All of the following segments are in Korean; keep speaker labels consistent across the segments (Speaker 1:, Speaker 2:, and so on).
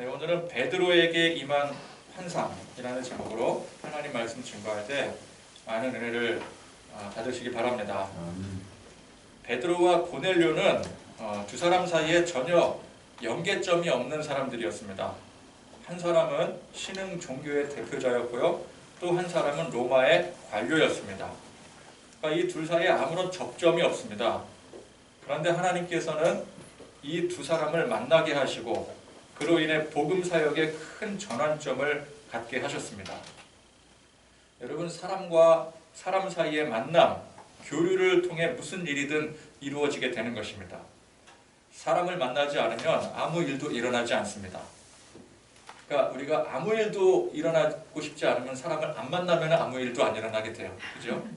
Speaker 1: 네, 오늘은 베드로에게 임한 환상이라는 제목으로 하나님 말씀 증거할 때 많은 은혜를 받으시기 바랍니다. 베드로와 고넬료는 두 사람 사이에 전혀 연계점이 없는 사람들이었습니다. 한 사람은 신흥 종교의 대표자였고요, 또 한 사람은 로마의 관료였습니다. 그러니까 이 둘 사이에 아무런 접점이 없습니다. 그런데 하나님께서는 이 두 사람을 만나게 하시고 그로 인해 복음 사역에 큰 전환점을 갖게 하셨습니다. 여러분, 사람과 사람 사이의 만남, 교류를 통해 무슨 일이든 이루어지게 되는 것입니다. 사람을 만나지 않으면 아무 일도 일어나지 않습니다. 그러니까 우리가 아무 일도 일어나고 싶지 않으면 사람을 안 만나면 아무 일도 안 일어나게 돼요. 그죠?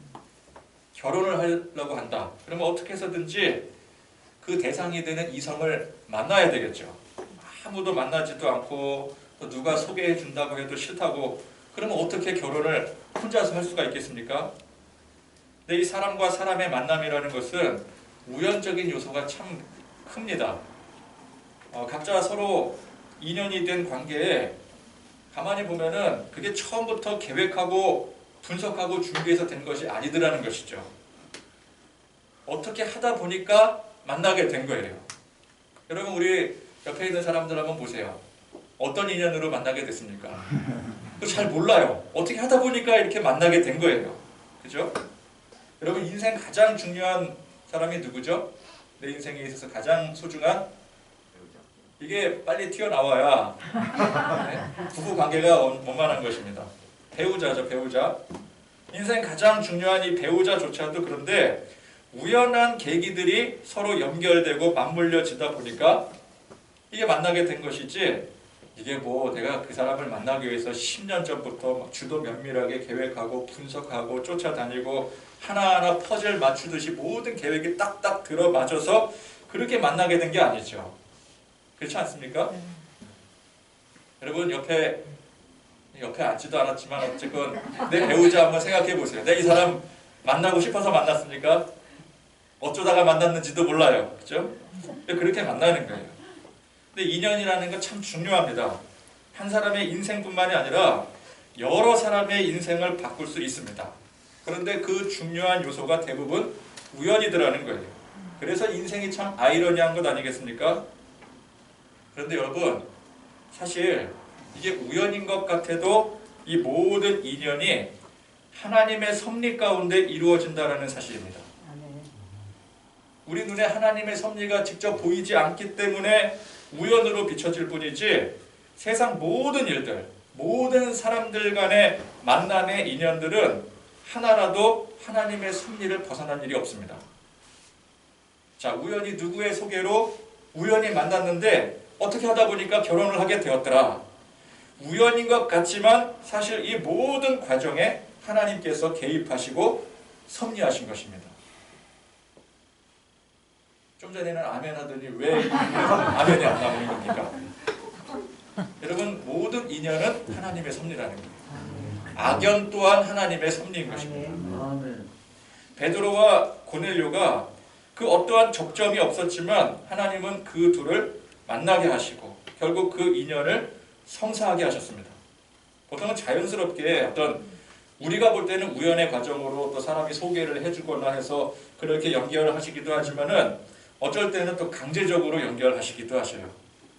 Speaker 1: 결혼을 하려고 한다. 그러면 어떻게 해서든지 그 대상이 되는 이성을 만나야 되겠죠. 아무도 만나지도 않고 또 누가 소개해 준다고 해도 싫다고, 그러면 어떻게 결혼을 혼자서 할 수가 있겠습니까? 근데 이 사람과 사람의 만남이라는 것은 우연적인 요소가 참 큽니다. 각자 서로 인연이 된 관계에 가만히 보면은 그게 처음부터 계획하고 분석하고 준비해서 된 것이 아니더라는 것이죠. 어떻게 하다 보니까 만나게 된 거예요. 여러분, 우리 옆에 있는 사람들 한번 보세요. 어떤 인연으로 만나게 됐습니까? 잘 몰라요. 어떻게 하다 보니까 이렇게 만나게 된 거예요. 그죠? 여러분, 인생 가장 중요한 사람이 누구죠? 내 인생에 있어서 가장 소중한, 이게 빨리 튀어나와야 부부 관계가 원만한 것입니다. 배우자죠, 배우자. 인생 가장 중요한 이 배우자조차도 그런데 우연한 계기들이 서로 연결되고 맞물려지다 보니까 이게 만나게 된 것이지, 이게 뭐 내가 그 사람을 만나기 위해서 10년 전부터 막 주도 면밀하게 계획하고 분석하고 쫓아다니고 하나하나 퍼즐 맞추듯이 모든 계획이 딱딱 들어맞아서 그렇게 만나게 된 게 아니죠. 그렇지 않습니까? 여러분, 옆에 앉지도 않았지만 어쨌건 내 배우자 한번 생각해 보세요. 내가 이 사람 만나고 싶어서 만났습니까? 어쩌다가 만났는지도 몰라요. 그죠? 그렇게 만나는 거예요. 근데 인연이라는 건 참 중요합니다. 한 사람의 인생뿐만이 아니라 여러 사람의 인생을 바꿀 수 있습니다. 그런데 그 중요한 요소가 대부분 우연이더라는 거예요. 그래서 인생이 참 아이러니한 것 아니겠습니까? 그런데 여러분, 사실 이게 우연인 것 같아도 이 모든 인연이 하나님의 섭리 가운데 이루어진다는 사실입니다. 우리 눈에 하나님의 섭리가 직접 보이지 않기 때문에 우연으로 비춰질 뿐이지, 세상 모든 일들, 모든 사람들 간의 만남의 인연들은 하나라도 하나님의 섭리를 벗어난 일이 없습니다. 자, 우연히 누구의 소개로 우연히 만났는데 어떻게 하다 보니까 결혼을 하게 되었더라. 우연인 것 같지만 사실 이 모든 과정에 하나님께서 개입하시고 섭리하신 것입니다. 좀 전에는 아멘 하더니 왜 아멘이 안 나오는 겁니까? 여러분, 모든 인연은 하나님의 섭리라는 거예요. 악연 또한 하나님의 섭리인 것입니다. 베드로와 고넬료가 그 어떠한 접점이 없었지만 하나님은 그 둘을 만나게 하시고 결국 그 인연을 성사하게 하셨습니다. 보통은 자연스럽게 어떤 우리가 볼 때는 우연의 과정으로 또 사람이 소개를 해주거나 해서 그렇게 연결하시기도 하지만은 어쩔 때는 또 강제적으로 연결하시기도 하셔요.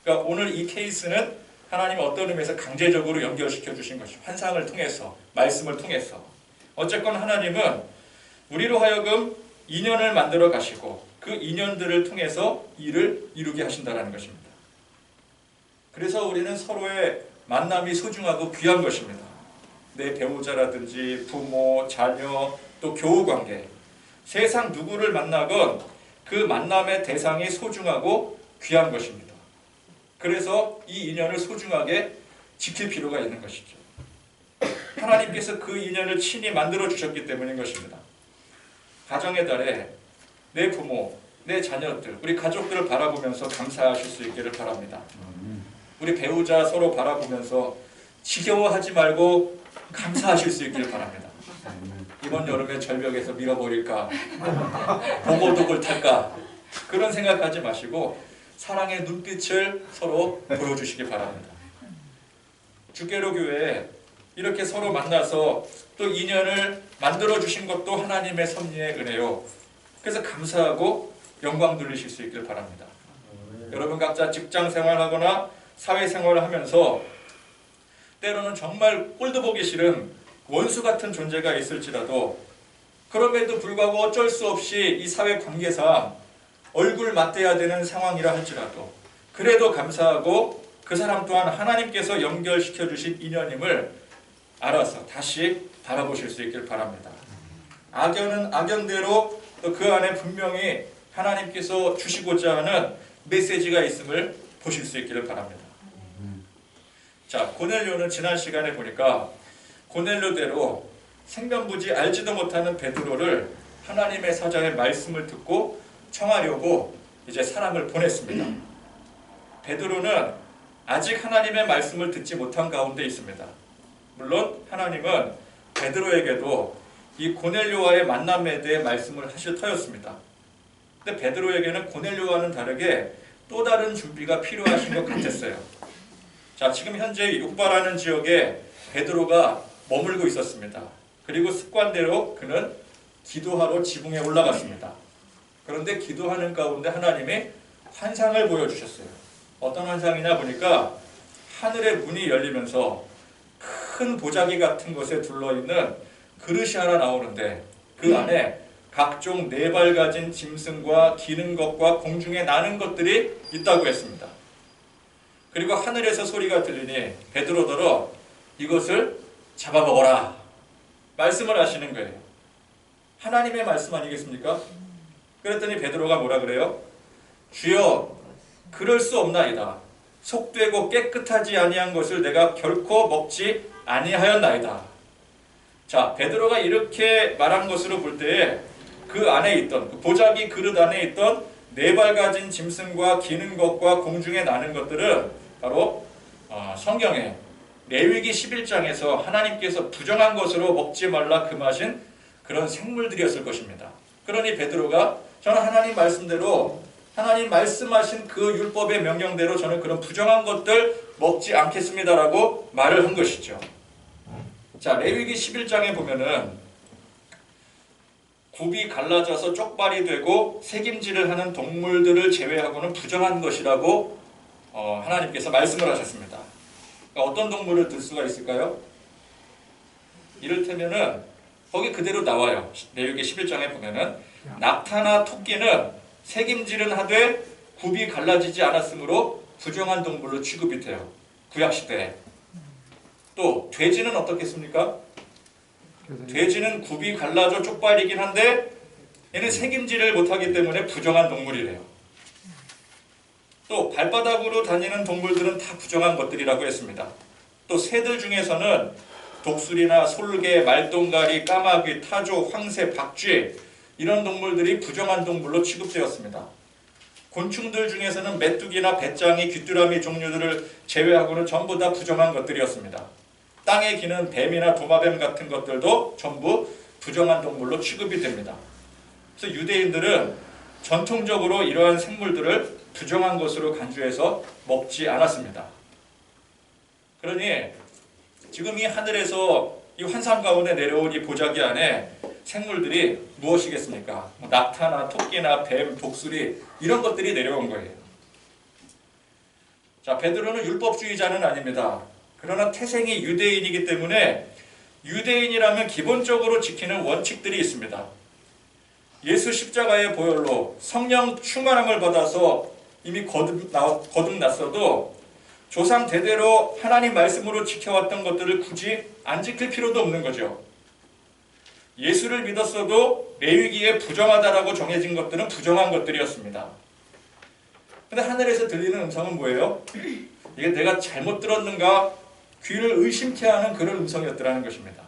Speaker 1: 그러니까 오늘 이 케이스는 하나님이 어떤 의미에서 강제적으로 연결시켜 주신 것이죠. 환상을 통해서, 말씀을 통해서. 어쨌건 하나님은 우리로 하여금 인연을 만들어 가시고 그 인연들을 통해서 일을 이루게 하신다는 것입니다. 그래서 우리는 서로의 만남이 소중하고 귀한 것입니다. 내 배우자라든지 부모, 자녀, 또 교우관계, 세상 누구를 만나건 그 만남의 대상이 소중하고 귀한 것입니다. 그래서 이 인연을 소중하게 지킬 필요가 있는 것이죠. 하나님께서 그 인연을 친히 만들어 주셨기 때문인 것입니다. 가정의 달에 내 부모, 내 자녀들, 우리 가족들을 바라보면서 감사하실 수 있기를 바랍니다. 우리 배우자 서로 바라보면서 지겨워하지 말고 감사하실 수 있기를 바랍니다. 이번 여름에 절벽에서 밀어버릴까, 보고독을 탈까, 그런 생각하지 마시고 사랑의 눈빛을 서로 보여주시기 바랍니다. 주께로 교회에 이렇게 서로 만나서 또 인연을 만들어 주신 것도 하나님의 섭리의 은혜요. 그래서 감사하고 영광 돌리실 수 있길 바랍니다. 여러분 각자 직장 생활하거나 사회 생활을 하면서 때로는 정말 꼴도 보기 싫은 원수 같은 존재가 있을지라도 그럼에도 불구하고 어쩔 수 없이 이 사회 관계상 얼굴 맞대야 되는 상황이라 할지라도 그래도 감사하고 그 사람 또한 하나님께서 연결시켜 주신 인연임을 알아서 다시 바라보실 수 있길 바랍니다. 악연은 악연대로 또 그 안에 분명히 하나님께서 주시고자 하는 메시지가 있음을 보실 수 있기를 바랍니다. 자, 고넬료는 지난 시간에 보니까 고넬료대로 생면부지 알지도 못하는 베드로를 하나님의 사자의 말씀을 듣고 청하려고 이제 사람을 보냈습니다. 베드로는 아직 하나님의 말씀을 듣지 못한 가운데 있습니다. 물론 하나님은 베드로에게도 이 고넬료와의 만남에 대해 말씀을 하실 터였습니다. 근데 베드로에게는 고넬료와는 다르게 또 다른 준비가 필요하신 것 같았어요. 자, 지금 현재 욥바라는 지역에 베드로가 머물고 있었습니다. 그리고 습관대로 그는 기도하러 지붕에 올라갔습니다. 그런데 기도하는 가운데 하나님이 환상을 보여주셨어요. 어떤 환상이냐 보니까 하늘의 문이 열리면서 큰 보자기 같은 것에 둘러있는 그릇이 하나 나오는데 그 안에 각종 네 발 가진 짐승과 기는 것과 공중에 나는 것들이 있다고 했습니다. 그리고 하늘에서 소리가 들리니 베드로더러 이것을 잡아먹어라 말씀을 하시는 거예요. 하나님의 말씀 아니겠습니까? 그랬더니 베드로가 뭐라 그래요? 주여 그럴 수 없나이다. 속되고 깨끗하지 아니한 것을 내가 결코 먹지 아니하였나이다. 자, 베드로가 이렇게 말한 것으로 볼 때에 그 안에 있던 그 보자기 그릇 안에 있던 네 발 가진 짐승과 기는 것과 공중에 나는 것들은 바로 성경에 레위기 11장에서 하나님께서 부정한 것으로 먹지 말라 금하신 그런 생물들이었을 것입니다. 그러니 베드로가 저는 하나님 말씀대로 하나님 말씀하신 그 율법의 명령대로 저는 그런 부정한 것들 먹지 않겠습니다라고 말을 한 것이죠. 자, 레위기 11장에 보면은 굽이 갈라져서 쪽발이 되고 새김질을 하는 동물들을 제외하고는 부정한 것이라고 하나님께서 말씀을 하셨습니다. 그러니까 어떤 동물을 들 수가 있을까요? 이를테면은 거기 그대로 나와요. 레위기 11장에 보면은 낙타나 토끼는 새김질은 하되 굽이 갈라지지 않았으므로 부정한 동물로 취급이 돼요. 구약시대에. 또 돼지는 어떻겠습니까? 돼지는 굽이 갈라져 쪽발이긴 한데 얘는 새김질을 못하기 때문에 부정한 동물이래요. 또 발바닥으로 다니는 동물들은 다 부정한 것들이라고 했습니다. 또 새들 중에서는 독수리나 솔개, 말똥가리, 까마귀, 타조, 황새, 박쥐 이런 동물들이 부정한 동물로 취급되었습니다. 곤충들 중에서는 메뚜기나 배짱이, 귀뚜라미 종류들을 제외하고는 전부 다 부정한 것들이었습니다. 땅에 기는 뱀이나 도마뱀 같은 것들도 전부 부정한 동물로 취급이 됩니다. 그래서 유대인들은 전통적으로 이러한 생물들을 부정한 것으로 간주해서 먹지 않았습니다. 그러니 지금 이 하늘에서 이 환상 가운데 내려온 이 보자기 안에 생물들이 무엇이겠습니까? 낙타나 토끼나 뱀, 독수리 이런 것들이 내려온 거예요. 자, 베드로는 율법주의자는 아닙니다. 그러나 태생이 유대인이기 때문에 유대인이라면 기본적으로 지키는 원칙들이 있습니다. 예수 십자가의 보혈로 성령 충만함을 받아서 이미 거듭났어도 조상 대대로 하나님 말씀으로 지켜왔던 것들을 굳이 안 지킬 필요도 없는 거죠. 예수를 믿었어도 레위기에 부정하다라고 정해진 것들은 부정한 것들이었습니다. 근데 하늘에서 들리는 음성은 뭐예요? 이게 내가 잘못 들었는가? 귀를 의심케 하는 그런 음성이었더라는 것입니다.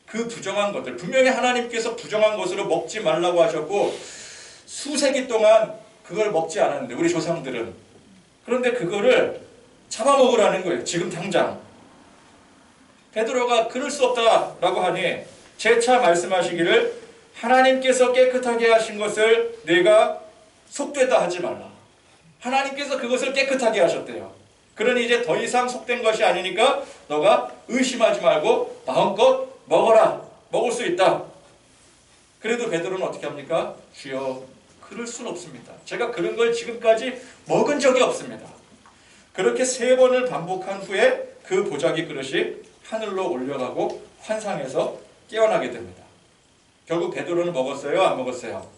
Speaker 1: 그 부정한 것들, 분명히 하나님께서 부정한 것으로 먹지 말라고 하셨고 수세기 동안 그걸 먹지 않았는데 우리 조상들은. 그런데 그거를 잡아먹으라는 거예요. 지금 당장. 베드로가 그럴 수 없다라고 하니 재차 말씀하시기를 하나님께서 깨끗하게 하신 것을 내가 속되다 하지 말라. 하나님께서 그것을 깨끗하게 하셨대요. 그러니 이제 더 이상 속된 것이 아니니까 너가 의심하지 말고 마음껏 먹어라. 먹을 수 있다. 그래도 베드로는 어떻게 합니까? 주여, 그럴 순 없습니다. 제가 그런 걸 지금까지 먹은 적이 없습니다. 그렇게 3번을 반복한 후에 그 보자기 그릇이 하늘로 올려가고 환상에서 깨어나게 됩니다. 결국 베드로는 먹었어요? 안 먹었어요?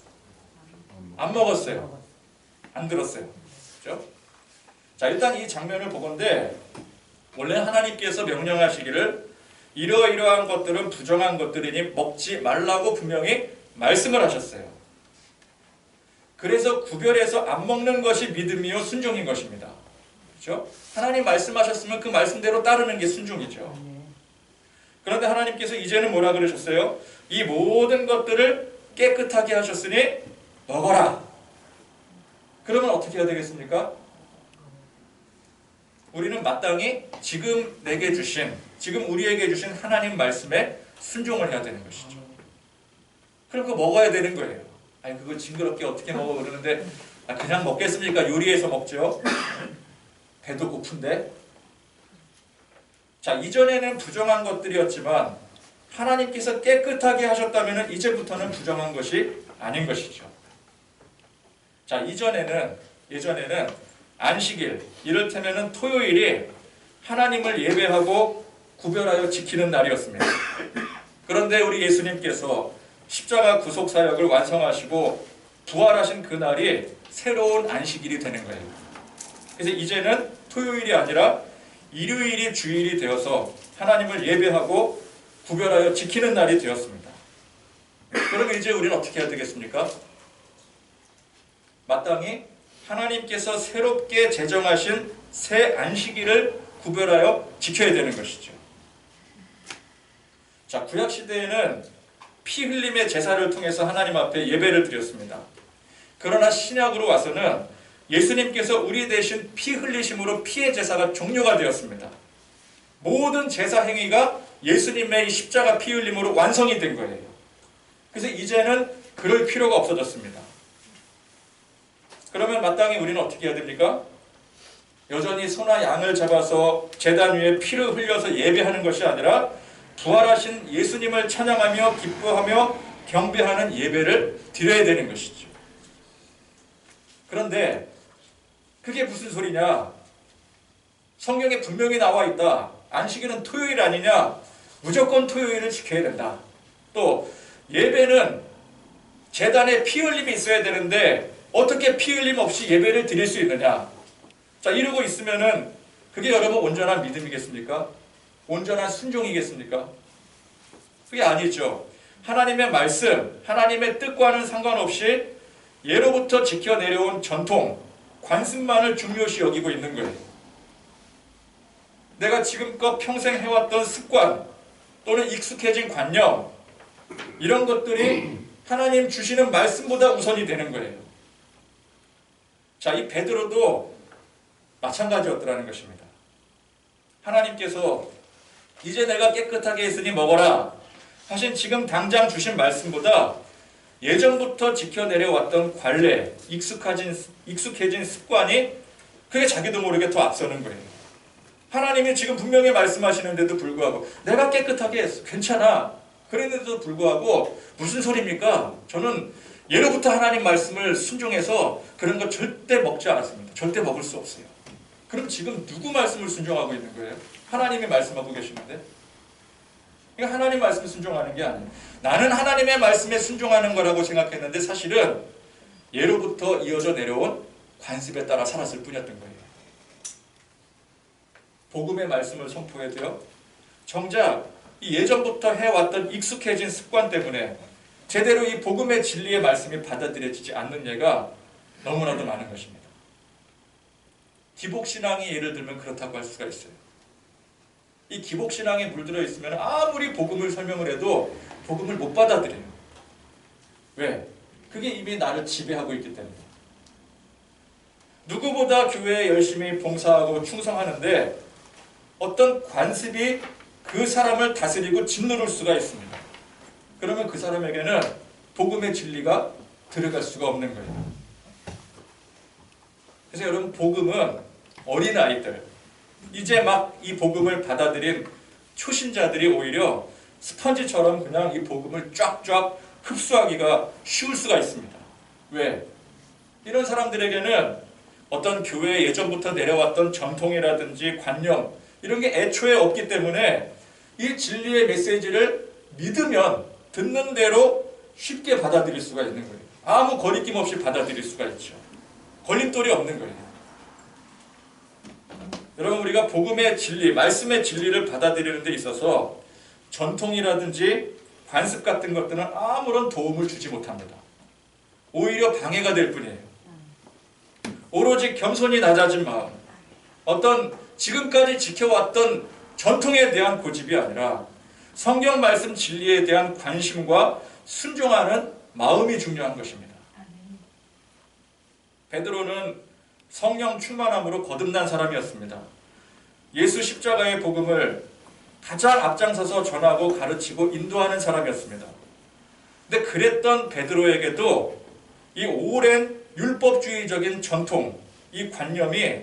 Speaker 1: 안 먹었어요. 안 들었어요. 그렇죠? 자, 일단 이 장면을 보건대 원래 하나님께서 명령하시기를 이러이러한 것들은 부정한 것들이니 먹지 말라고 분명히 말씀을 하셨어요. 그래서 구별해서 안 먹는 것이 믿음이요 순종인 것입니다. 그렇죠? 하나님 말씀하셨으면 그 말씀대로 따르는 게 순종이죠. 그런데 하나님께서 이제는 뭐라 그러셨어요? 이 모든 것들을 깨끗하게 하셨으니 먹어라. 그러면 어떻게 해야 되겠습니까? 우리는 마땅히 지금 내게 주신, 지금 우리에게 주신 하나님 말씀에 순종을 해야 되는 것이죠. 그럼 그거 먹어야 되는 거예요. 아니 그걸 징그럽게 어떻게 먹어 그러는데 그냥 먹겠습니까? 요리해서 먹죠. 배도 고픈데. 자, 이전에는 부정한 것들이었지만 하나님께서 깨끗하게 하셨다면 이제부터는 부정한 것이 아닌 것이죠. 자, 예전에는 안식일, 이를테면은 토요일이 하나님을 예배하고 구별하여 지키는 날이었습니다. 그런데 우리 예수님께서 십자가 구속 사역을 완성하시고 부활하신 그날이 새로운 안식일이 되는 거예요. 그래서 이제는 토요일이 아니라 일요일이 주일이 되어서 하나님을 예배하고 구별하여 지키는 날이 되었습니다. 그러면 이제 우리는 어떻게 해야 되겠습니까? 마땅히 하나님께서 새롭게 제정하신 새 안식일을 구별하여 지켜야 되는 것이죠. 자, 구약시대에는 피 흘림의 제사를 통해서 하나님 앞에 예배를 드렸습니다. 그러나 신약으로 와서는 예수님께서 우리 대신 피 흘리심으로 피의 제사가 종료가 되었습니다. 모든 제사 행위가 예수님의 십자가 피 흘림으로 완성이 된 거예요. 그래서 이제는 그럴 필요가 없어졌습니다. 그러면 마땅히 우리는 어떻게 해야 됩니까? 여전히 소나 양을 잡아서 제단 위에 피를 흘려서 예배하는 것이 아니라 부활하신 예수님을 찬양하며 기뻐하며 경배하는 예배를 드려야 되는 것이죠. 그런데 그게 무슨 소리냐? 성경에 분명히 나와 있다. 안식일은 토요일 아니냐? 무조건 토요일을 지켜야 된다. 또 예배는 제단에 피 흘림이 있어야 되는데 어떻게 피 흘림 없이 예배를 드릴 수 있느냐? 자, 이러고 있으면은 그게 여러분 온전한 믿음이겠습니까? 온전한 순종이겠습니까? 그게 아니죠. 하나님의 말씀, 하나님의 뜻과는 상관없이 예로부터 지켜내려온 전통, 관습만을 중요시 여기고 있는 거예요. 내가 지금껏 평생 해왔던 습관 또는 익숙해진 관념, 이런 것들이 하나님 주시는 말씀보다 우선이 되는 거예요. 자, 이 베드로도 마찬가지였더라는 것입니다. 하나님께서 이제 내가 깨끗하게 했으니 먹어라 하신 지금 당장 주신 말씀보다 예전부터 지켜내려왔던 관례, 익숙해진 습관이 그게 자기도 모르게 더 앞서는 거예요. 하나님이 지금 분명히 말씀하시는데도 불구하고 내가 깨끗하게 했어. 괜찮아. 그랬는데도 불구하고 무슨 소리입니까? 저는 예로부터 하나님 말씀을 순종해서 그런 거 절대 먹지 않았습니다. 절대 먹을 수 없어요. 그럼 지금 누구 말씀을 순종하고 있는 거예요? 하나님이 말씀하고 계시는데? 그러니까 하나님 말씀을 순종하는 게 아니에요. 나는 하나님의 말씀에 순종하는 거라고 생각했는데 사실은 예로부터 이어져 내려온 관습에 따라 살았을 뿐이었던 거예요. 복음의 말씀을 선포해도요, 정작 이 예전부터 해왔던 익숙해진 습관 때문에 제대로 이 복음의 진리의 말씀이 받아들여지지 않는 예가 너무나도 많은 것입니다. 기복신앙이 예를 들면 그렇다고 할 수가 있어요. 이 기복신앙에 물들어 있으면 아무리 복음을 설명을 해도 복음을 못 받아들여요. 왜? 그게 이미 나를 지배하고 있기 때문에. 누구보다 교회에 열심히 봉사하고 충성하는데 어떤 관습이 그 사람을 다스리고 짓누를 수가 있습니다. 그러면 그 사람에게는 복음의 진리가 들어갈 수가 없는 거예요. 그래서 여러분, 복음은 어린아이들, 이제 막 이 복음을 받아들인 초신자들이 오히려 스펀지처럼 그냥 이 복음을 쫙쫙 흡수하기가 쉬울 수가 있습니다. 왜? 이런 사람들에게는 어떤 교회에 예전부터 내려왔던 전통이라든지 관념 이런 게 애초에 없기 때문에 이 진리의 메시지를 믿으면 듣는 대로 쉽게 받아들일 수가 있는 거예요. 아무 거리낌 없이 받아들일 수가 있죠. 걸림돌이 없는 거예요. 여러분, 우리가 복음의 진리, 말씀의 진리를 받아들이는 데 있어서 전통이라든지 관습 같은 것들은 아무런 도움을 주지 못합니다. 오히려 방해가 될 뿐이에요. 오로지 겸손히 낮아진 마음, 어떤 지금까지 지켜왔던 전통에 대한 고집이 아니라 성경 말씀 진리에 대한 관심과 순종하는 마음이 중요한 것입니다. 베드로는 성령 충만함으로 거듭난 사람이었습니다. 예수 십자가의 복음을 가장 앞장서서 전하고 가르치고 인도하는 사람이었습니다. 근데 그랬던 베드로에게도 이 오랜 율법주의적인 전통, 이 관념이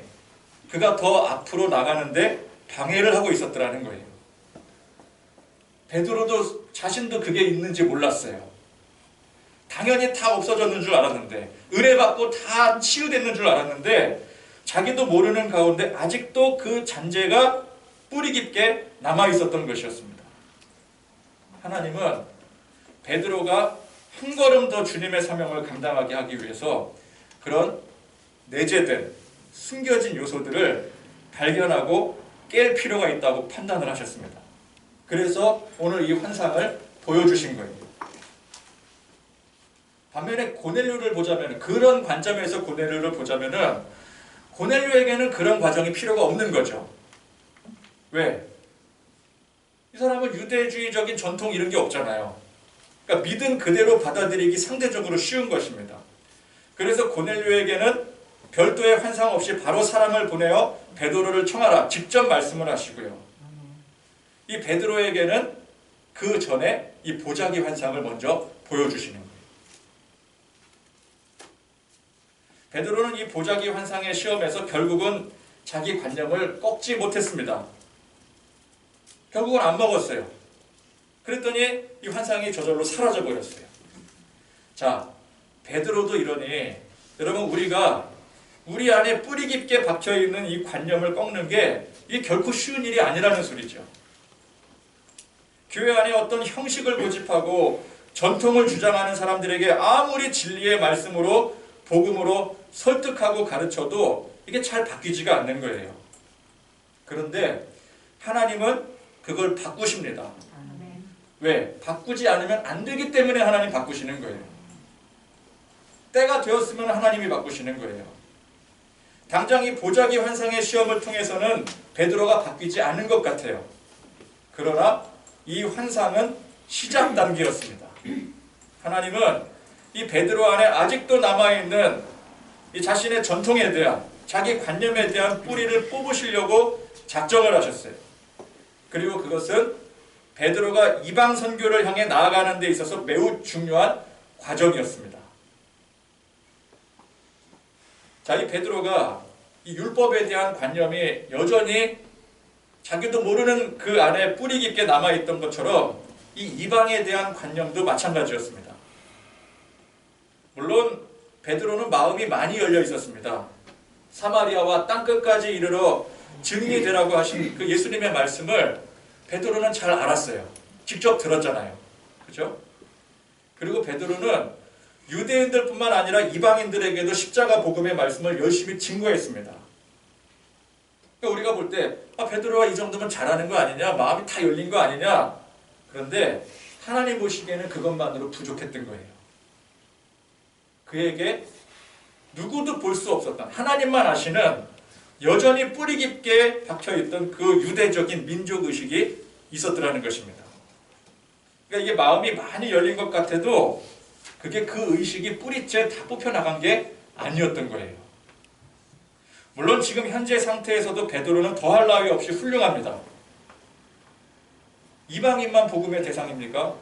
Speaker 1: 그가 더 앞으로 나가는데 방해를 하고 있었더라는 거예요. 베드로도 자신도 그게 있는지 몰랐어요. 당연히 다 없어졌는 줄 알았는데, 은혜 받고 다 치유됐는 줄 알았는데 자기도 모르는 가운데 아직도 그 잔재가 뿌리 깊게 남아 있었던 것이었습니다. 하나님은 베드로가 한 걸음 더 주님의 사명을 감당하게 하기 위해서 그런 내재된 숨겨진 요소들을 발견하고 깰 필요가 있다고 판단을 하셨습니다. 그래서 오늘 이 환상을 보여주신 거예요. 반면에 고넬료를 보자면, 그런 관점에서 고넬료를 보자면은 고넬료에게는 그런 과정이 필요가 없는 거죠. 왜? 이 사람은 유대주의적인 전통 이런 게 없잖아요. 그러니까 믿음 그대로 받아들이기 상대적으로 쉬운 것입니다. 그래서 고넬료에게는 별도의 환상 없이 바로 사람을 보내어 베드로를 청하라 직접 말씀을 하시고요. 이 베드로에게는 그 전에 이 보자기 환상을 먼저 보여주시는 거예요. 베드로는 이 보자기 환상의 시험에서 결국은 자기 관념을 꺾지 못했습니다. 결국은 안 먹었어요. 그랬더니 이 환상이 저절로 사라져 버렸어요. 자, 베드로도 이러니 여러분, 우리가 우리 안에 뿌리 깊게 박혀있는 이 관념을 꺾는 게 이게 결코 쉬운 일이 아니라는 소리죠. 교회 안에 어떤 형식을 고집하고 전통을 주장하는 사람들에게 아무리 진리의 말씀으로 복음으로 설득하고 가르쳐도 이게 잘 바뀌지가 않는 거예요. 그런데 하나님은 그걸 바꾸십니다. 왜? 바꾸지 않으면 안 되기 때문에 하나님 바꾸시는 거예요. 때가 되었으면 하나님이 바꾸시는 거예요. 당장 이 보자기 환상의 시험을 통해서는 베드로가 바뀌지 않은 것 같아요. 그러나 이 환상은 시작 단계였습니다. 하나님은 이 베드로 안에 아직도 남아있는 이 자신의 전통에 대한, 자기 관념에 대한 뿌리를 뽑으시려고 작정을 하셨어요. 그리고 그것은 베드로가 이방 선교를 향해 나아가는 데 있어서 매우 중요한 과정이었습니다. 자, 이 베드로가 이 율법에 대한 관념이 여전히 자기도 모르는 그 안에 뿌리 깊게 남아있던 것처럼 이 이방에 대한 관념도 마찬가지였습니다. 물론 베드로는 마음이 많이 열려 있었습니다. 사마리아와 땅끝까지 이르러 증인이 되라고 하신 그 예수님의 말씀을 베드로는 잘 알았어요. 직접 들었잖아요. 그죠? 그리고 베드로는 유대인들뿐만 아니라 이방인들에게도 십자가 복음의 말씀을 열심히 증거했습니다. 그러니까 우리가 볼 때 베드로가 이 정도면 잘하는 거 아니냐, 마음이 다 열린 거 아니냐. 그런데 하나님 보시기에는 그것만으로 부족했던 거예요. 그에게 누구도 볼 수 없었던, 하나님만 아시는 여전히 뿌리 깊게 박혀있던 그 유대적인 민족의식이 있었더라는 것입니다. 그러니까 이게 마음이 많이 열린 것 같아도 그게 그 의식이 뿌리째 다 뽑혀나간 게 아니었던 거예요. 물론 지금 현재 상태에서도 베드로는 더할 나위 없이 훌륭합니다. 이방인만 복음의 대상입니까?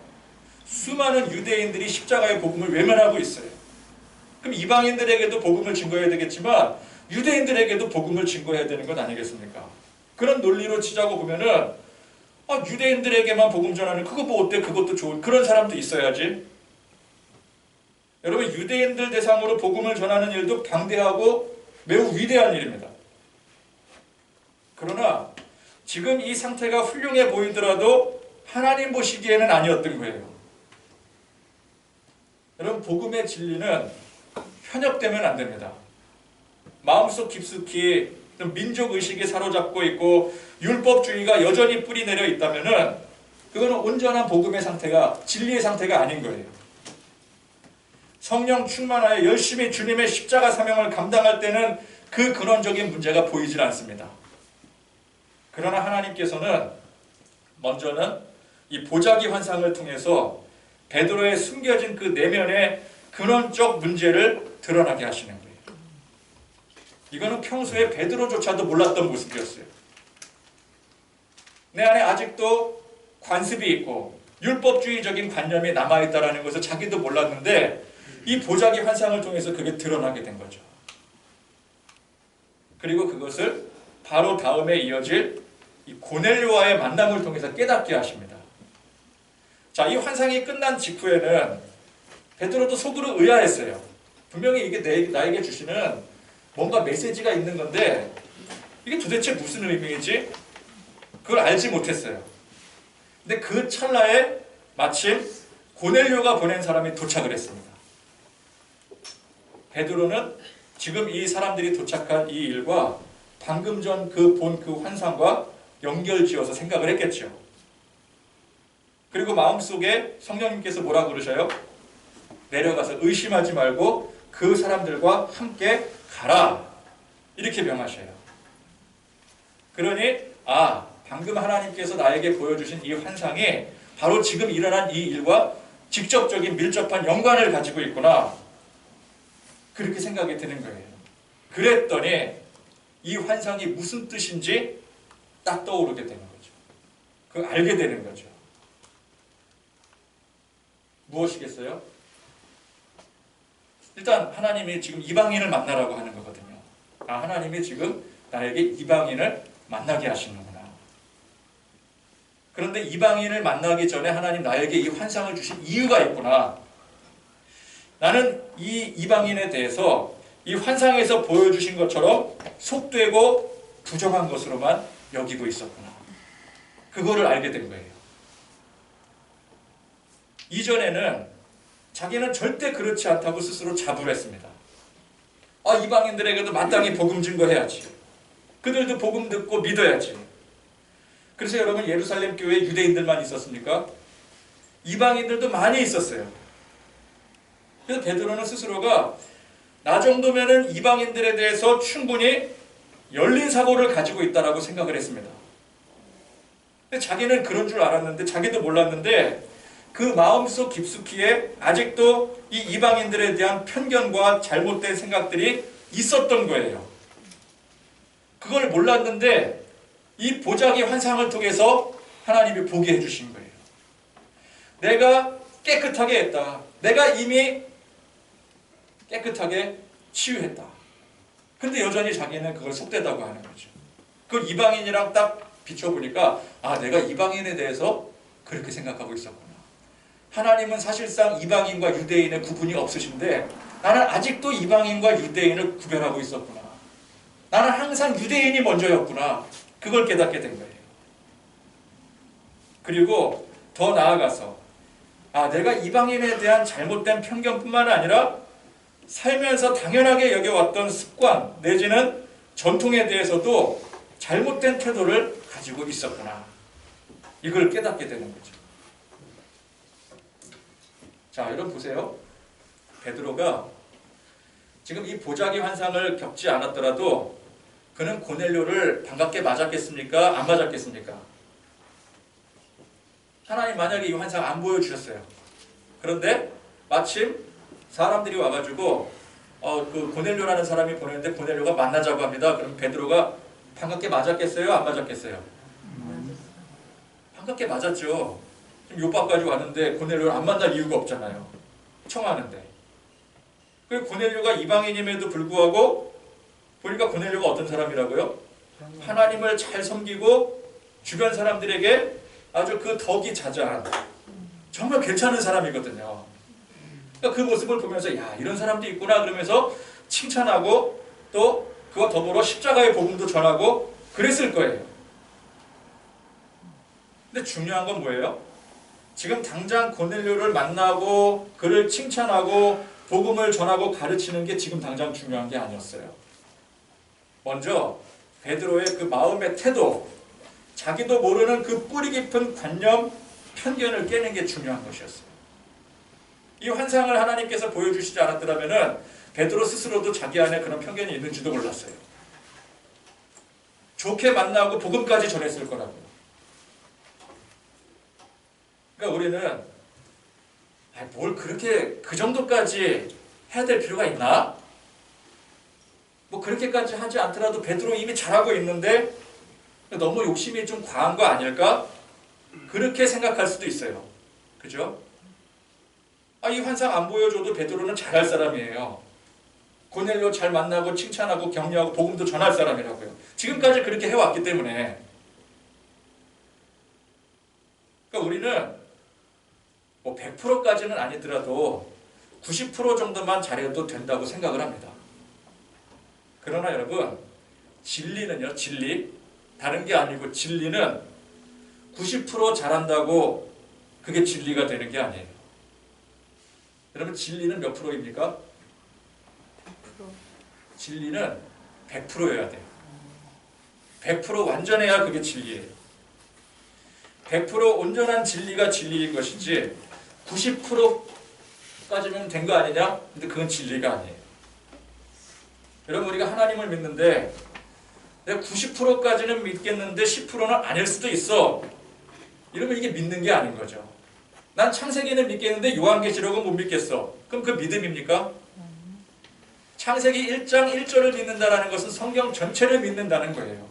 Speaker 1: 수많은 유대인들이 십자가의 복음을 외면하고 있어요. 그럼 이방인들에게도 복음을 증거해야 되겠지만 유대인들에게도 복음을 증거해야 되는 것 아니겠습니까? 그런 논리로 치자고 보면은 유대인들에게만 복음 전하는 그거 뭐 어때? 그것도 좋은 그런 사람도 있어야지. 여러분 유대인들 대상으로 복음을 전하는 일도 방대하고 매우 위대한 일입니다. 그러나 지금 이 상태가 훌륭해 보이더라도 하나님 보시기에는 아니었던 거예요. 여러분 복음의 진리는 편협되면 안 됩니다. 마음속 깊숙이 민족의식에 사로잡고 있고 율법주의가 여전히 뿌리 내려 있다면 그거는 온전한 복음의 상태가 진리의 상태가 아닌 거예요. 성령 충만하여 열심히 주님의 십자가 사명을 감당할 때는 그 근원적인 문제가 보이질 않습니다. 그러나 하나님께서는 먼저는 이 보자기 환상을 통해서 베드로의 숨겨진 그 내면의 근원적 문제를 드러나게 하시는 거예요. 이거는 평소에 베드로조차도 몰랐던 모습이었어요. 내 안에 아직도 관습이 있고 율법주의적인 관념이 남아있다는 것을 자기도 몰랐는데 이 보자기 환상을 통해서 그게 드러나게 된 거죠. 그리고 그것을 바로 다음에 이어질 이 고넬료와의 만남을 통해서 깨닫게 하십니다. 자, 이 환상이 끝난 직후에는 베드로도 속으로 의아했어요. 분명히 이게 나에게 주시는 뭔가 메시지가 있는 건데 이게 도대체 무슨 의미인지 그걸 알지 못했어요. 근데 그 찰나에 마침 고넬료가 보낸 사람이 도착을 했습니다. 베드로는 지금 이 사람들이 도착한 이 일과 방금 전 그 환상과 연결지어서 생각을 했겠죠. 그리고 마음속에 성령님께서 뭐라고 그러셔요? 내려가서 의심하지 말고 그 사람들과 함께 가라. 이렇게 명하셔요. 그러니 방금 하나님께서 나에게 보여주신 이 환상이 바로 지금 일어난 이 일과 직접적인 밀접한 연관을 가지고 있구나. 그렇게 생각이 드는 거예요. 그랬더니 이 환상이 무슨 뜻인지 딱 떠오르게 되는 거죠. 그걸 알게 되는 거죠. 무엇이겠어요? 일단 하나님이 지금 이방인을 만나라고 하는 거거든요. 하나님이 지금 나에게 이방인을 만나게 하시는구나. 그런데 이방인을 만나기 전에 하나님 나에게 이 환상을 주신 이유가 있구나. 나는 이 이방인에 대해서 이 환상에서 보여주신 것처럼 속되고 부정한 것으로만 여기고 있었구나. 그거를 알게 된 거예요. 이전에는 자기는 절대 그렇지 않다고 스스로 자부를 했습니다. 이방인들에게도 마땅히 복음 증거해야지. 그들도 복음 듣고 믿어야지. 그래서 여러분 예루살렘 교회에 유대인들만 있었습니까? 이방인들도 많이 있었어요. 그래서 베드로는 스스로가 나 정도면은 이방인들에 대해서 충분히 열린 사고를 가지고 있다라고 생각을 했습니다. 근데 자기는 그런 줄 알았는데 자기도 몰랐는데 그 마음속 깊숙이에 아직도 이 이방인들에 대한 편견과 잘못된 생각들이 있었던 거예요. 그걸 몰랐는데 이 보자기 환상을 통해서 하나님이 보게 해주신 거예요. 내가 깨끗하게 했다. 내가 이미 깨끗하게 치유했다. 근데 여전히 자기는 그걸 속되다고 하는 거죠. 그걸 이방인이랑 딱 비춰보니까 내가 이방인에 대해서 그렇게 생각하고 있었구나. 하나님은 사실상 이방인과 유대인의 구분이 없으신데 나는 아직도 이방인과 유대인을 구별하고 있었구나. 나는 항상 유대인이 먼저였구나. 그걸 깨닫게 된 거예요. 그리고 더 나아가서 내가 이방인에 대한 잘못된 편견뿐만 아니라 살면서 당연하게 여겨왔던 습관 내지는 전통에 대해서도 잘못된 태도를 가지고 있었구나. 이걸 깨닫게 되는 거죠. 자, 여러분 보세요. 베드로가 지금 이 보자기 환상을 겪지 않았더라도 그는 고넬료를 반갑게 맞았겠습니까? 안 맞았겠습니까? 하나님 만약에 이 환상 안 보여주셨어요. 그런데 마침 사람들이 와가지고 그 고넬료라는 사람이 보내는데 고넬료가 만나자고 합니다. 그럼 베드로가 반갑게 맞았겠어요? 안 맞았겠어요? 반갑게 맞았죠. 지금 요바까지 왔는데 고넬료를 안 만날 이유가 없잖아요. 청하는데. 그리고 고넬료가 이방인임에도 불구하고 보니까 고넬료가 어떤 사람이라고요? 하나님을 잘 섬기고 주변 사람들에게 아주 그 덕이 자자한 정말 괜찮은 사람이거든요. 그러니까 그 모습을 보면서 야, 이런 사람도 있구나 그러면서 칭찬하고 또 그와 더불어 십자가의 복음도 전하고 그랬을 거예요. 근데 중요한 건 뭐예요? 지금 당장 고넬료를 만나고 그를 칭찬하고 복음을 전하고 가르치는 게 지금 당장 중요한 게 아니었어요. 먼저 베드로의 그 마음의 태도, 자기도 모르는 그 뿌리 깊은 관념, 편견을 깨는 게 중요한 것이었어요. 이 환상을 하나님께서 보여주시지 않았더라면 베드로 스스로도 자기 안에 그런 편견이 있는지도 몰랐어요. 좋게 만나고 복음까지 전했을 거라고요. 그러니까 우리는 뭘 그렇게 그 정도까지 해야 될 필요가 있나? 뭐 그렇게까지 하지 않더라도 베드로 이미 잘하고 있는데 너무 욕심이 좀 과한 거 아닐까? 그렇게 생각할 수도 있어요. 그죠? 이 환상 안 보여줘도 베드로는 잘할 사람이에요. 고넬료 잘 만나고 칭찬하고 격려하고 복음도 전할 사람이라고요. 지금까지 그렇게 해왔기 때문에. 그러니까 우리는 뭐 100%까지는 아니더라도 90% 정도만 잘해도 된다고 생각을 합니다. 그러나 여러분, 진리는요, 진리. 다른 게 아니고 진리는 90% 잘한다고 그게 진리가 되는 게 아니에요. 여러분, 진리는 몇 프로입니까?
Speaker 2: 100%.
Speaker 1: 진리는 100%여야 돼요. 100% 완전해야 그게 진리예요. 100% 온전한 진리가 진리인 것이지 90%까지면 된 거 아니냐? 근데 그건 진리가 아니에요. 여러분, 우리가 하나님을 믿는데 내가 90%까지는 믿겠는데 10%는 아닐 수도 있어. 이러면 이게 믿는 게 아닌 거죠. 난 창세기는 믿겠는데 요한계시록은 못 믿겠어. 그럼 그 믿음입니까? 창세기 1장 1절을 믿는다는 것은 성경 전체를 믿는다는 거예요.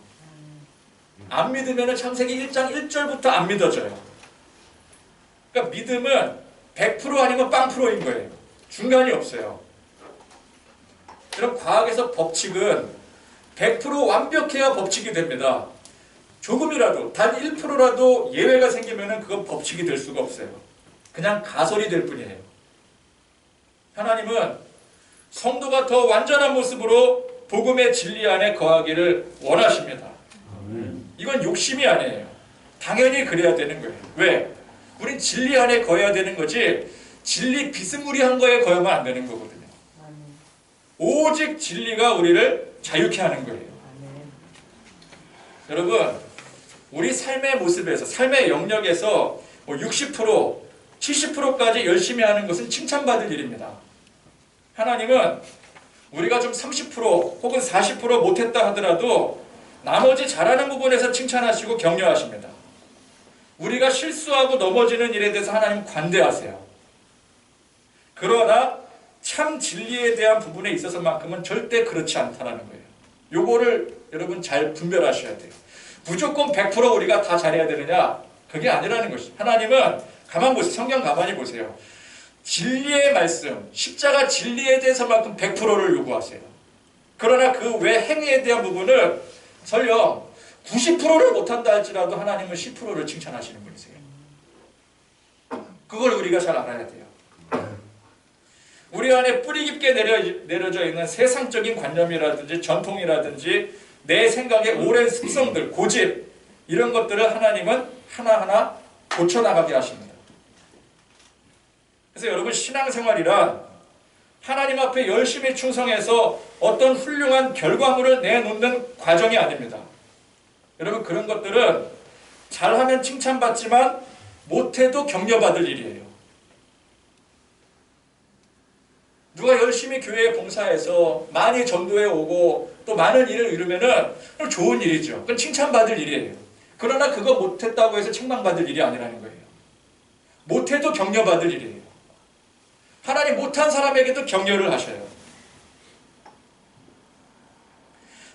Speaker 1: 안 믿으면 창세기 1장 1절부터 안 믿어져요. 그러니까 믿음은 100% 아니면 빵프로인 거예요. 중간이 없어요. 그럼 과학에서 법칙은 100% 완벽해야 법칙이 됩니다. 조금이라도 단 1%라도 예외가 생기면 그건 법칙이 될 수가 없어요. 그냥 가설이 될 뿐이에요. 하나님은 성도가 더 완전한 모습으로 복음의 진리 안에 거하기를 원하십니다. 이건 욕심이 아니에요. 당연히 그래야 되는 거예요. 왜? 우린 진리 안에 거해야 되는 거지 진리 비스무리한 거에 거하면 안 되는 거거든요. 오직 진리가 우리를 자유케 하는 거예요. 여러분, 우리 삶의 모습에서, 삶의 영역에서 60%, 70%까지 열심히 하는 것은 칭찬받을 일입니다. 하나님은 우리가 좀 30% 혹은 40% 못했다 하더라도 나머지 잘하는 부분에서 칭찬하시고 격려하십니다. 우리가 실수하고 넘어지는 일에 대해서 하나님 관대하세요. 그러나 참 진리에 대한 부분에 있어서만큼은 절대 그렇지 않다는 거예요. 요거를 여러분 잘 분별하셔야 돼요. 무조건 100% 우리가 다 잘해야 되느냐? 그게 아니라는 것이죠. 하나님은 가만 보세요. 성경 가만히 보세요. 진리의 말씀, 십자가 진리에 대해서만큼 100%를 요구하세요. 그러나 그 외 행위에 대한 부분을 설령 90%를 못한다 할지라도 하나님은 10%를 칭찬하시는 분이세요. 그걸 우리가 잘 알아야 돼요. 우리 안에 뿌리 깊게 내려져 있는 세상적인 관념이라든지 전통이라든지 내 생각의 오랜 습성들, 고집 이런 것들을 하나님은 하나하나 고쳐나가게 하십니다. 그래서 여러분, 신앙생활이란 하나님 앞에 열심히 충성해서 어떤 훌륭한 결과물을 내놓는 과정이 아닙니다. 여러분, 그런 것들은 잘하면 칭찬받지만 못해도 격려받을 일이에요. 누가 열심히 교회에 봉사해서 많이 전도해 오고 또 많은 일을 이루면은 좋은 일이죠. 그건 칭찬받을 일이에요. 그러나 그거 못했다고 해서 책망받을 일이 아니라는 거예요. 못해도 격려받을 일이에요. 하나님 못한 사람에게도 격려를 하셔요.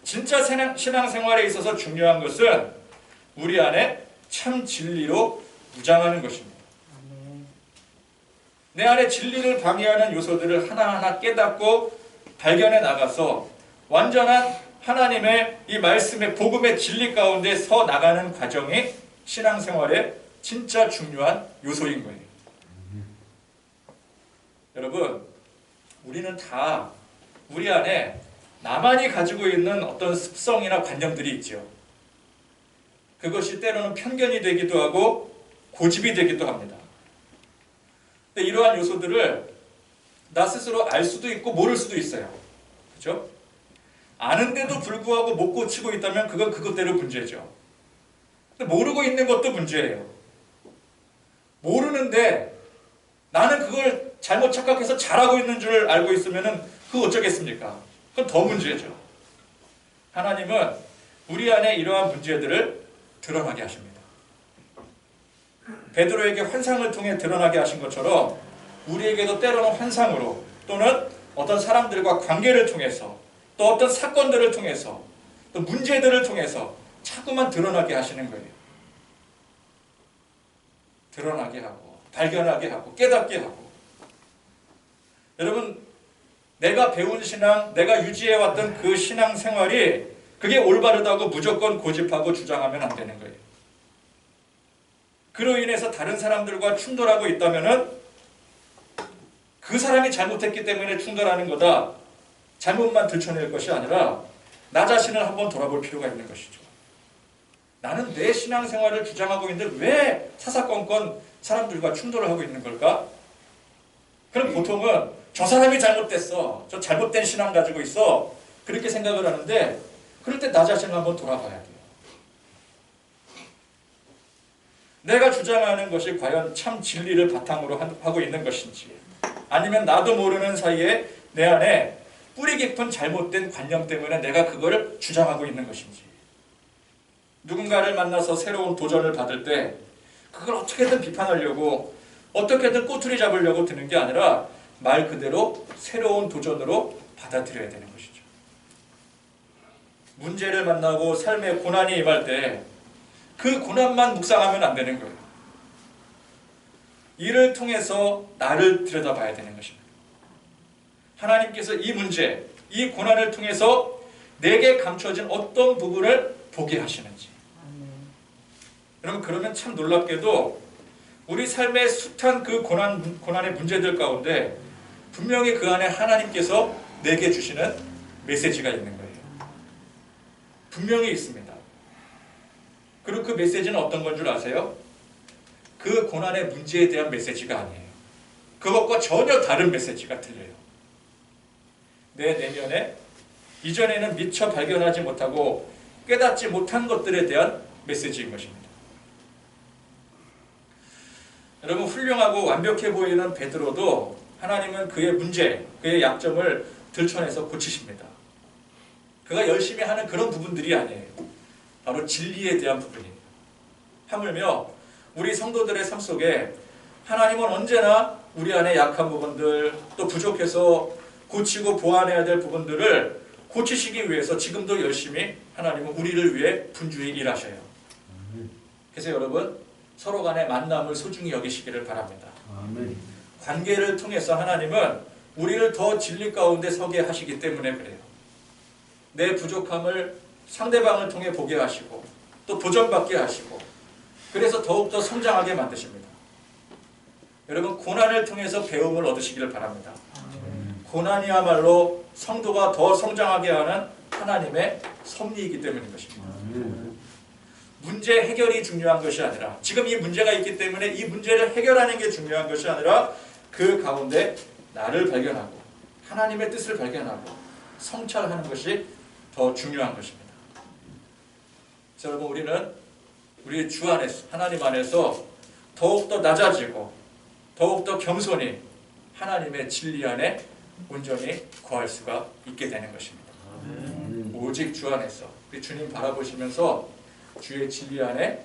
Speaker 1: 진짜 신앙생활에 있어서 중요한 것은 우리 안에 참 진리로 무장하는 것입니다. 내 안에 진리를 방해하는 요소들을 하나하나 깨닫고 발견해 나가서 완전한 하나님의 이 말씀의 복음의 진리 가운데 서 나가는 과정이 신앙생활의 진짜 중요한 요소인 거예요. 여러분, 우리는 다 우리 안에 나만이 가지고 있는 어떤 습성이나 관념들이 있죠. 그것이 때로는 편견이 되기도 하고 고집이 되기도 합니다. 근데 이러한 요소들을 나 스스로 알 수도 있고 모를 수도 있어요. 그렇죠? 아는데도 불구하고 못 고치고 있다면 그건 그것대로 문제죠. 근데 모르고 있는 것도 문제예요. 모르는데 나는 그걸 잘못 착각해서 잘하고 있는 줄 알고 있으면 그거 어쩌겠습니까? 그건 더 문제죠. 하나님은 우리 안에 이러한 문제들을 드러나게 하십니다. 베드로에게 환상을 통해 드러나게 하신 것처럼 우리에게도 때로는 환상으로 또는 어떤 사람들과 관계를 통해서 또 어떤 사건들을 통해서 또 문제들을 통해서 자꾸만 드러나게 하시는 거예요. 드러나게 하고 발견하게 하고 깨닫게 하고. 여러분, 내가 배운 신앙, 내가 유지해왔던 그 신앙 생활이 그게 올바르다고 무조건 고집하고 주장하면 안 되는 거예요. 그로 인해서 다른 사람들과 충돌하고 있다면은 그 사람이 잘못했기 때문에 충돌하는 거다. 잘못만 들춰낼 것이 아니라 나 자신을 한번 돌아볼 필요가 있는 것이죠. 나는 내 신앙생활을 주장하고 있는데 왜 사사건건 사람들과 충돌을 하고 있는 걸까? 그럼 보통은 저 사람이 잘못됐어. 저 잘못된 신앙 가지고 있어. 그렇게 생각을 하는데 그럴 때 나 자신을 한번 돌아봐야 돼요. 내가 주장하는 것이 과연 참 진리를 바탕으로 하고 있는 것인지, 아니면 나도 모르는 사이에 내 안에 뿌리 깊은 잘못된 관념 때문에 내가 그걸 주장하고 있는 것인지. 누군가를 만나서 새로운 도전을 받을 때 그걸 어떻게든 비판하려고 어떻게든 꼬투리 잡으려고 드는 게 아니라 말 그대로 새로운 도전으로 받아들여야 되는 것이죠. 문제를 만나고 삶의 고난이 임할 때 그 고난만 묵상하면 안 되는 거예요. 이를 통해서 나를 들여다봐야 되는 것입니다. 하나님께서 이 문제, 이 고난을 통해서 내게 감춰진 어떤 부분을 보게 하시는지. 여러분, 그러면 참 놀랍게도 우리 삶의 숱한 그 고난의 문제들 가운데 분명히 그 안에 하나님께서 내게 주시는 메시지가 있는 거예요. 분명히 있습니다. 그리고 그 메시지는 어떤 건 줄 아세요? 그 고난의 문제에 대한 메시지가 아니에요. 그것과 전혀 다른 메시지가 들려요. 내 내면에 이전에는 미처 발견하지 못하고 깨닫지 못한 것들에 대한 메시지인 것입니다. 여러분, 훌륭하고 완벽해 보이는 베드로도 하나님은 그의 문제, 그의 약점을 들춰내서 고치십니다. 그가 열심히 하는 그런 부분들이 아니에요. 바로 진리에 대한 부분이에요. 하물며 우리 성도들의 삶 속에 하나님은 언제나 우리 안에 약한 부분들, 또 부족해서 고치고 보완해야 될 부분들을 고치시기 위해서 지금도 열심히 하나님은 우리를 위해 분주히 일하셔요. 그래서 여러분, 서로 간의 만남을 소중히 여기시기를 바랍니다.
Speaker 3: 아멘.
Speaker 1: 관계를 통해서 하나님은 우리를 더 진리 가운데 서게 하시기 때문에 그래요. 내 부족함을 상대방을 통해 보게 하시고 또 도전받게 하시고, 그래서 더욱더 성장하게 만드십니다. 여러분, 고난을 통해서 배움을 얻으시기를 바랍니다. 고난이야말로 성도가 더 성장하게 하는 하나님의 섭리이기 때문인 것입니다. 문제 해결이 중요한 것이 아니라, 지금 이 문제가 있기 때문에 이 문제를 해결하는 게 중요한 것이 아니라 그 가운데 나를 발견하고 하나님의 뜻을 발견하고 성찰하는 것이 더 중요한 것입니다. 그래서 여러분, 우리는 우리 주 안에서, 하나님 안에서 더욱더 낮아지고 더욱더 겸손히 하나님의 진리 안에 온전히 거할 수가 있게 되는 것입니다. 오직 주 안에서 우리 주님 바라보시면서 주의 진리 안에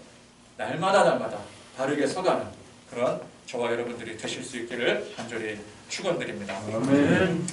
Speaker 1: 날마다 바르게 서가는 그런 저와 여러분들이 되실 수 있기를 간절히 축원드립니다.
Speaker 3: 아멘.